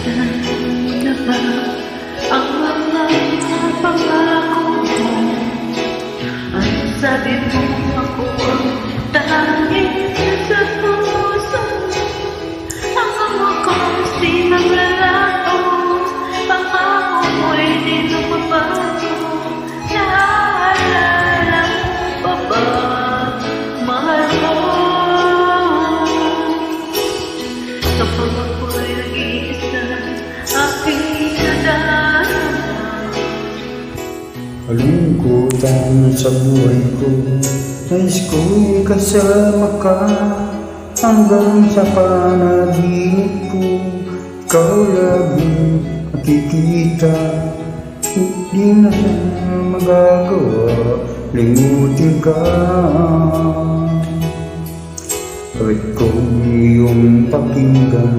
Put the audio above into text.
Nasaan na ba ang mga pangako mo? Ang sabi mo ako ang tanging sa puso. Ang mga ko's di maglalaho, pangako mo'y di lumabago. Naalala mo pa ba, mahal ko? Kapag ako'y nag-iisa, aking nadarama. Kalungkutan sa buhay ko, nais ko'y kasama ka. Hanggang sa panaginip ko, ikaw laging nakikita. Hindi na magagawa, limutin ka. Bakit ko iyong pakinggan?